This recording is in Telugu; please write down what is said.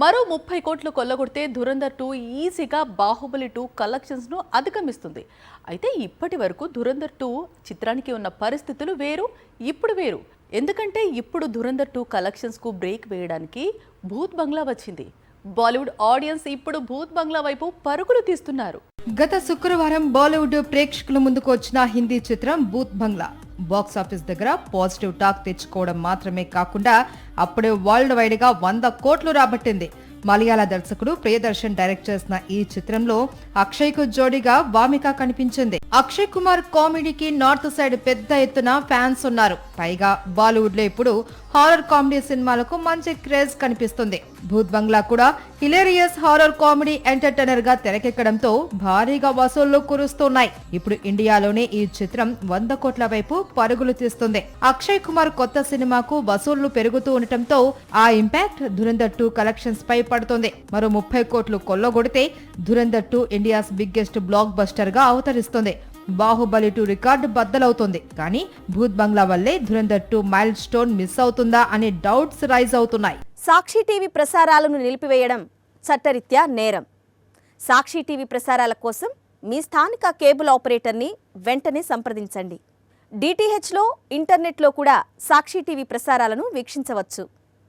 మరో 30 కోట్లు కొల్లగొడితే ధురంధర్ 2 ఈజీగా బాహుబలి 2 కలెక్షన్స్ ను అధిగమిస్తుంది. అయితే ఇప్పటి వరకు ధురంధర్ 2 చిత్రానికి ఉన్న పరిస్థితులు వేరు, ఇప్పుడు వేరు. ఎందుకంటే ఇప్పుడు ధురంధర్ 2 కలెక్షన్స్ కు బ్రేక్ వేయడానికి భూత్ బంగ్లా వచ్చింది. బాలీవుడ్ ఆడియన్స్ ఇప్పుడు భూత్ బంగ్లా వైపు పరుగులు తీస్తున్నారు. గత శుక్రవారం బాలీవుడ్ ప్రేక్షకుల ముందుకు వచ్చిన హిందీ చిత్రం భూత్ బంగ్లా బాక్సాఫీస్ దగ్గర పాజిటివ్ టాక్ తెచ్చుకోవడం మాత్రమే కాకుండా అప్పుడే వరల్డ్ వైడ్ గా 100 కోట్లు రాబట్టింది. మలయాళ దర్శకుడు ప్రియదర్శన్ డైరెక్ట్ చేసిన ఈ చిత్రంలో అక్షయ్ కు జోడీగా వామిక కనిపించింది. అక్షయ్ కుమార్ కామెడీకి నార్త్ సైడ్ పెద్ద ఎత్తున ఫ్యాన్స్ ఉన్నారు. పైగా బాలీవుడ్ లో ఇప్పుడు హారర్ కామెడీ సినిమాలకు మంచి క్రేజ్ కనిపిస్తుంది. భూత్ బంగ్లా కూడా హిలేరియస్ హారర్ కామెడీ ఎంటర్టైనర్ గా తెరకెక్కడంతో భారీగా వసూళ్లు కురుస్తున్నాయి. ఇప్పుడు ఇండియాలోనే ఈ చిత్రం 100 కోట్ల వైపు పరుగులు తీస్తుంది. అక్షయ్ కుమార్ కొత్త సినిమాకు వసూళ్లు పెరుగుతూ ఉండటంతో ఆ ఇంపాక్ట్ ధురంధర్ 2 కలెక్షన్స్ పై పడుతుంది. మరో 30 కోట్లు కొల్లగొడితే Dhurandhar 2 India's biggest blockbuster గా అవతరిస్తుంది. బాహుబలి 2 రికార్డు బద్దలవుతుంది. కానీ భూత్ బంగ్లా వల్లే ధురంధర్ 2 మైల్ స్టోన్ మిస్ అవుతుందా అనే డౌట్స్ రైజ్ అవుతున్నాయి. సాక్షి టీవీ ప్రసారాలను నిలిపివేయడం చట్టరీత్యా నేరం. సాక్షి టీవీ ప్రసారాల కోసం మీ స్థానిక కేబుల్ ఆపరేటర్ని వెంటనే సంప్రదించండి. డిటిహెచ్లో, ఇంటర్నెట్లో కూడా సాక్షి టీవీ ప్రసారాలను వీక్షించవచ్చు.